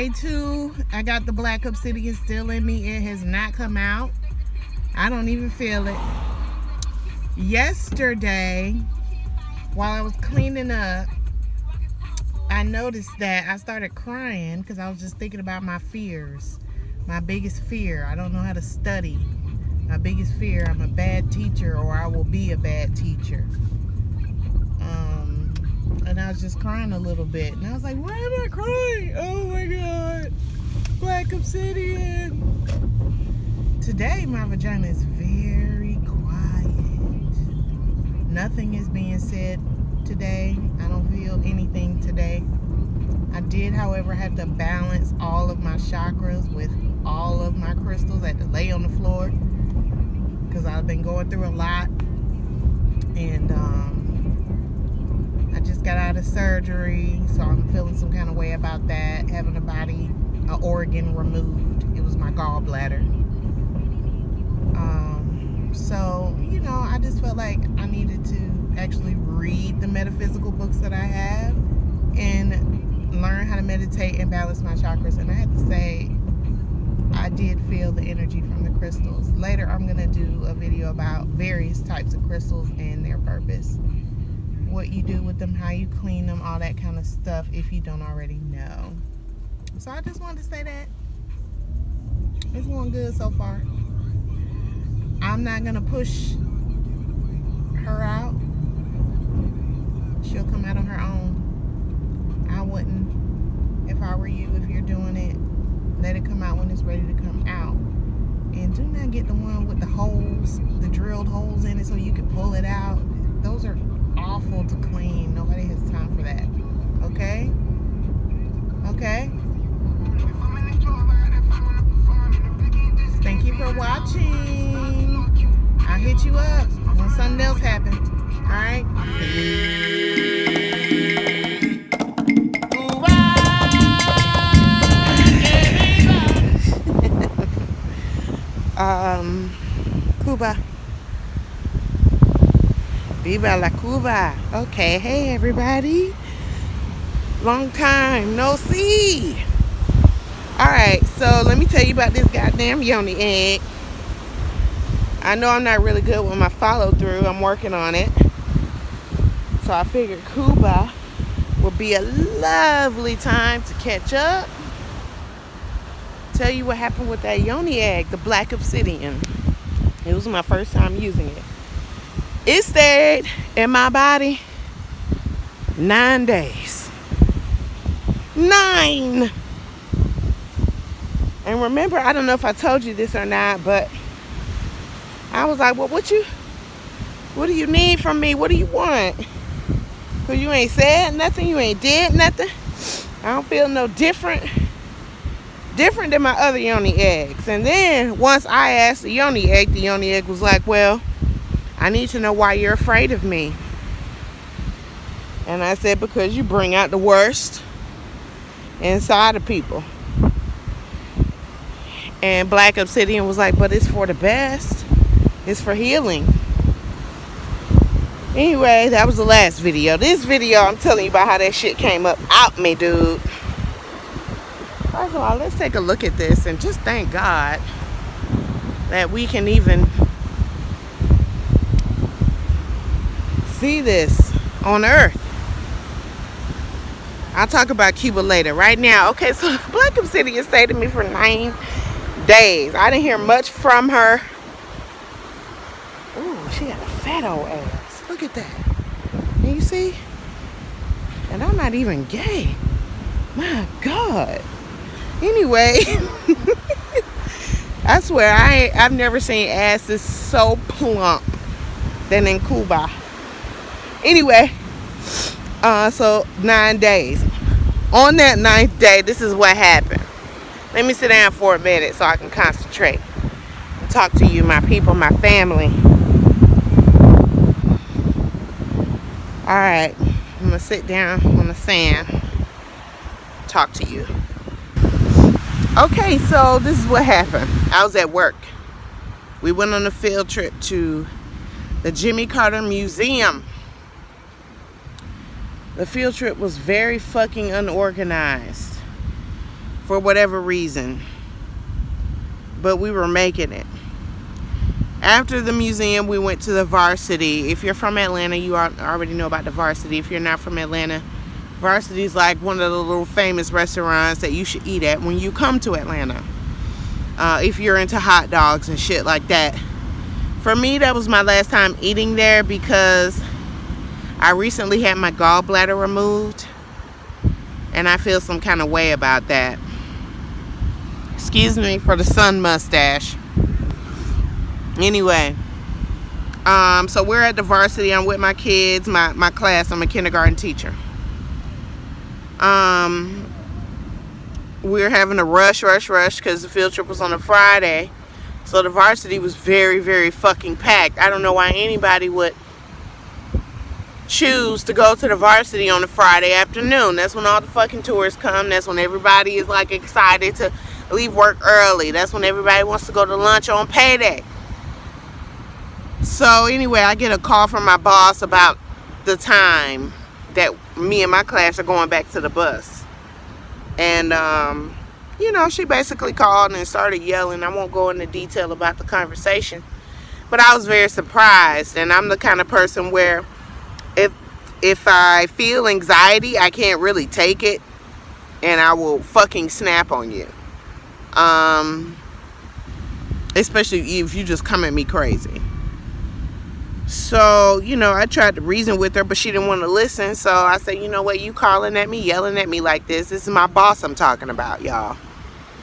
day 2. I got the black obsidian still in me. It has not come out. I don't even feel it. Yesterday, while I was cleaning up, I noticed that I started crying because I was just thinking about my fears. My biggest fear, I don't know how to study. My biggest fear, I'm a bad teacher or I will be a bad teacher. And I was just crying a little bit. And I was like, why am I crying? Oh my God. Black obsidian. Today, my vagina is very quiet. Nothing is being said today. I don't feel anything today. I did, however, have to balance all of my chakras with all of my crystals. I had to lay on the floor because I've been going through a lot. And I just got out of surgery, so I'm feeling some kind of way about that. Having an organ removed. It was my gallbladder. So, you know, I just felt like I needed to actually read the metaphysical books that I have and learn how to meditate and balance my chakras. And I have to say, I did feel the energy from the crystals. Later, I'm going to do a video about various types of crystals and their purpose. What you do with them, how you clean them, all that kind of stuff if you don't already know. So I just wanted to say that. It's going good so far. I'm not going to push her out. She'll come out on her own. I wouldn't, if I were you, if you're doing it, let it come out when it's ready to come out. And do not get the one with the holes, the drilled holes in it so you can pull it out. Those are awful to clean. Nobody has time for that. Okay? Okay? Thank you for watching. I'll hit you up when something else happens. Alright? Cuba. Viva la Cuba. Okay, hey everybody. Long time no see. Alright, so let me tell you about this goddamn Yoni egg. I know I'm not really good with my follow through. I'm working on it. So I figured Cuba will be a lovely time to catch up. Tell you what happened with that Yoni egg, the black obsidian. It was my first time using it. It stayed in my body 9 days. 9! And remember, I don't know if I told you this or not, but I was like, well, what do you need from me? What do you want? Because you ain't said nothing, you ain't did nothing. I don't feel no different than my other Yoni eggs. And then once I asked the Yoni egg was like, well, I need to know why you're afraid of me. And I said, because you bring out the worst inside of people. And Black Obsidian was like, but it's for the best. It's for healing. Anyway, that was the last video. This video, I'm telling you about how that shit came up out me, dude. First of all, let's take a look at this and just thank God that we can even see this on Earth. I'll talk about Cuba later. Right now, okay, so Black Obsidian stayed with me for 9 days. I didn't hear much from her. Ooh, she got a fat old ass. Look at that. Can you see? And I'm not even gay. My God. Anyway, I swear I've never seen asses so plump than in Cuba. Anyway, so 9 days. On that 9th day, this is what happened. Let me sit down for a minute so I can concentrate and talk to you, my people, my family. Alright, I'm going to sit down on the sand, talk to you. Okay, so this is what happened. I was at work. We went on a field trip to the Jimmy Carter Museum. The field trip was very fucking unorganized. for whatever reason. But we were making it. After the museum, we went to the Varsity. If you're from Atlanta, you already know about the Varsity. If you're not from Atlanta, Varsity is like one of the little famous restaurants that you should eat at when you come to Atlanta. If you're into hot dogs and shit like that. For me, that was my last time eating there because I recently had my gallbladder removed. And I feel some kind of way about that. Excuse me for the sun mustache. Anyway. So we're at the Varsity. I'm with my kids, my class. I'm a kindergarten teacher. We were having a rush because the field trip was on a Friday. So the Varsity was very, very fucking packed. I don't know why anybody would choose to go to the Varsity on a Friday afternoon. That's when all the fucking tourists come. That's when everybody is like excited to leave work early. That's when everybody wants to go to lunch on payday. So anyway, I get a call from my boss about the time that me and my class are going back to the bus. And, she basically called and started yelling. I won't go into detail about the conversation. But I was very surprised. And I'm the kind of person where if I feel anxiety, I can't really take it. And I will fucking snap on you. Especially if you just come at me crazy. So, I tried to reason with her, but she didn't want to listen. So I said, you know what, you calling at me, yelling at me like this. This is my boss I'm talking about, y'all.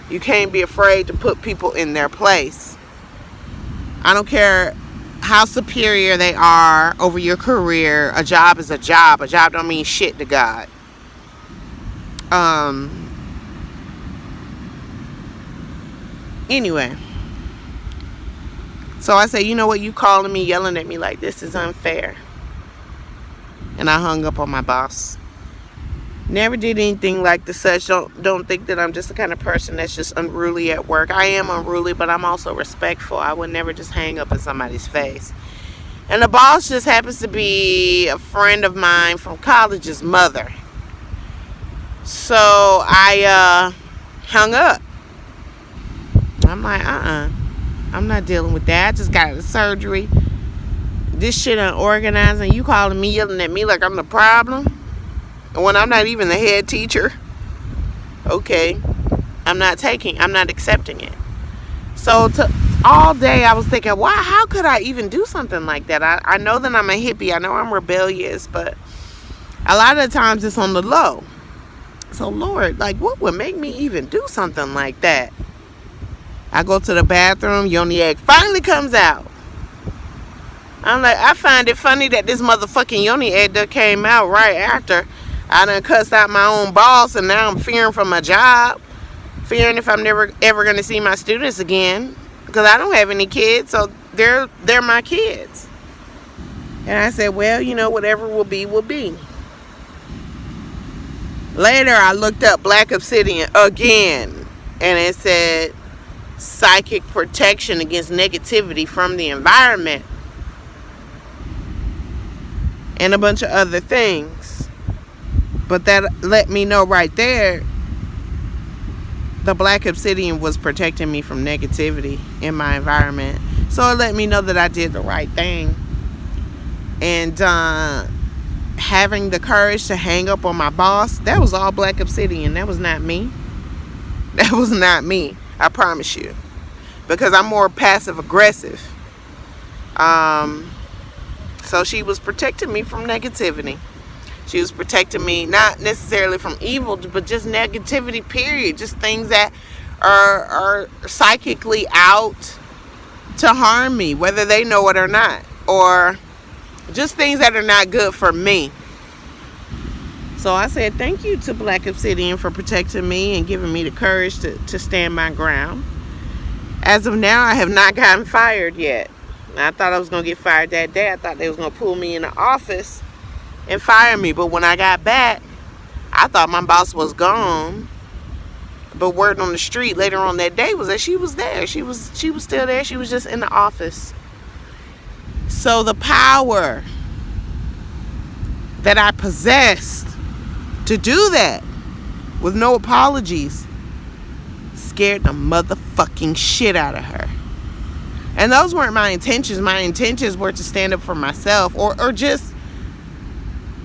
You can't be afraid to put people in their place. I don't care how superior they are over your career. A job is a job. A job don't mean shit to God. Anyway. So I said, you know what, you calling me, yelling at me like this is unfair. And I hung up on my boss. Never did anything like the such. Don't think that I'm just the kind of person that's just unruly at work. I am unruly, but I'm also respectful. I would never just hang up in somebody's face. And the boss just happens to be a friend of mine from college's mother. So I hung up. I'm like, I'm not dealing with that. I just got out of surgery. This shit unorganized and you calling me, yelling at me like I'm the problem. And when I'm not even the head teacher. Okay. I'm not accepting it. So all day I was thinking, how could I even do something like that? I know that I'm a hippie. I know I'm rebellious, but a lot of the times it's on the low. So Lord, what would make me even do something like that? I go to the bathroom, Yoni egg finally comes out. I'm like, I find it funny that this motherfucking Yoni egg that came out right after I done cussed out my own boss, and now I'm fearing for my job, fearing if I'm never ever going to see my students again, because I don't have any kids, so they're my kids. And I said, well, whatever will be, will be. Later, I looked up Black Obsidian again, and it said psychic protection against negativity from the environment and a bunch of other things. But that let me know right there the Black Obsidian was protecting me from negativity in my environment. So it let me know that I did the right thing. And having the courage to hang up on my boss, that was all Black Obsidian. That was not me. That was not me. I promise you. Because I'm more passive aggressive. So she was protecting me from negativity. She was protecting me not necessarily from evil, but just negativity, period. Just things that are psychically out to harm me, whether they know it or not. Or just things that are not good for me. So I said thank you to Black Obsidian for protecting me and giving me the courage to stand my ground. As of now, I have not gotten fired yet. I thought I was going to get fired that day. I thought they was going to pull me in the office and fire me. But when I got back, I thought my boss was gone. But word on the street later on that day was that she was there. She was still there. She was just in the office. So the power that I possessed to do that with no apologies scared the motherfucking shit out of her. And those weren't my intentions. My intentions were to stand up for myself, or just,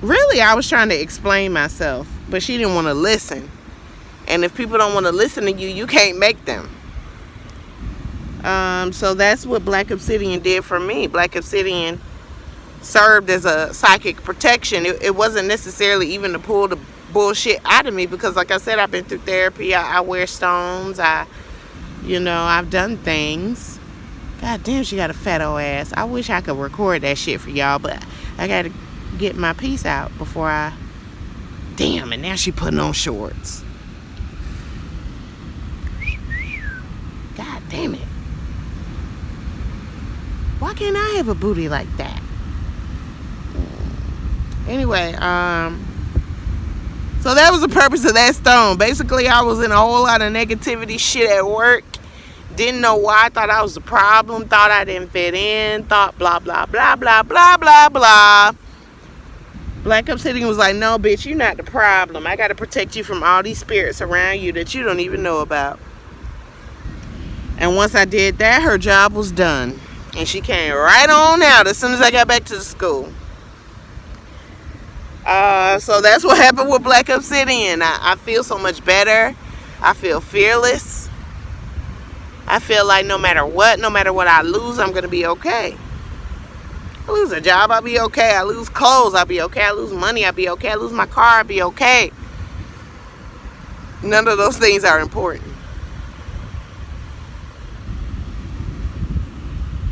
really, I was trying to explain myself, but she didn't want to listen. And if people don't want to listen to you, you can't make them. So that's what Black Obsidian did for me. Black Obsidian served as a psychic protection. It wasn't necessarily even to pull the bullshit out of me, because like I said, I've been through therapy. I wear stones. I've done things. God damn, she got a fat old ass. I wish I could record that shit for y'all, but I gotta get my piece out before I... Damn, and now she putting on shorts. God damn it. Why can't I have a booty like that? Anyway, so that was the purpose of that stone. Basically, I was in a whole lot of negativity shit at work. Didn't know why. Thought I was the problem. Thought I didn't fit in. Thought blah, blah, blah, blah, blah, blah, blah. Black Obsidian was like, no, bitch, you're not the problem. I got to protect you from all these spirits around you that you don't even know about. And once I did that, her job was done. And she came right on out as soon as I got back to the school. So that's what happened with Black Obsidian. I feel so much better. I feel fearless. I feel like no matter what I lose, I'm going to be okay. I lose a job, I'll be okay. I lose clothes, I'll be okay. I lose money, I'll be okay. I lose my car, I'll be okay. None of those things are important.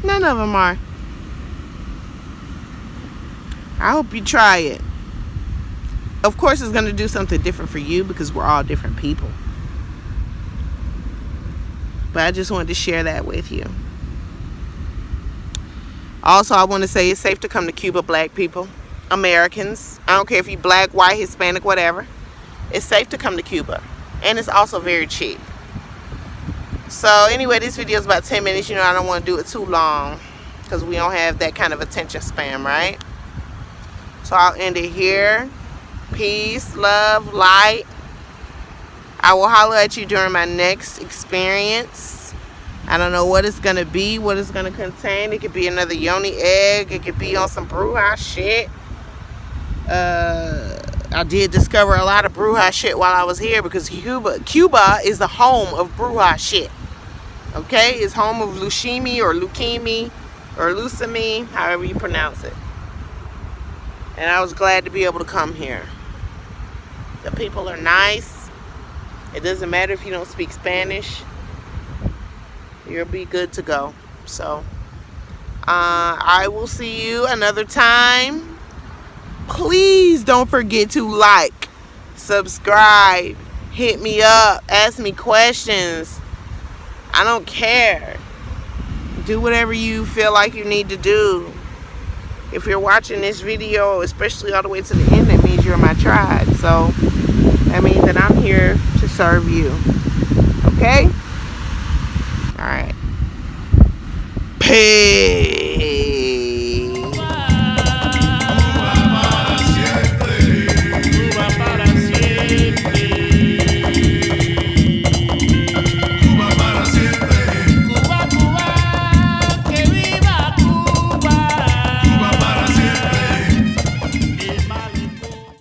None of them are. I hope you try it. Of course, it's going to do something different for you because we're all different people. But I just wanted to share that with you. Also, I want to say it's safe to come to Cuba, black people, Americans. I don't care if you're black, white, Hispanic, whatever. It's safe to come to Cuba. And it's also very cheap. So anyway, this video is about 10 minutes. I don't want to do it too long because we don't have that kind of attention span, right? So I'll end it here. Peace, love, light. I will holler at you during my next experience. I don't know what it's going to be, what it's going to contain. It could be another Yoni egg. It could be on some Bruja shit. I did discover a lot of Bruja shit while I was here because Cuba is the home of Bruja shit. Okay? It's home of Lushimi or Leukemia or Lucimi, however you pronounce it. And I was glad to be able to come here. The people are nice. It doesn't matter if you don't speak Spanish. You'll be good to go. So, I will see you another time. Please don't forget to like, subscribe, hit me up, ask me questions. I don't care. Do whatever you feel like you need to do. If you're watching this video, especially all the way to the end, that means you're my tribe. So that means that I'm here to serve you. Okay? All right. Peace.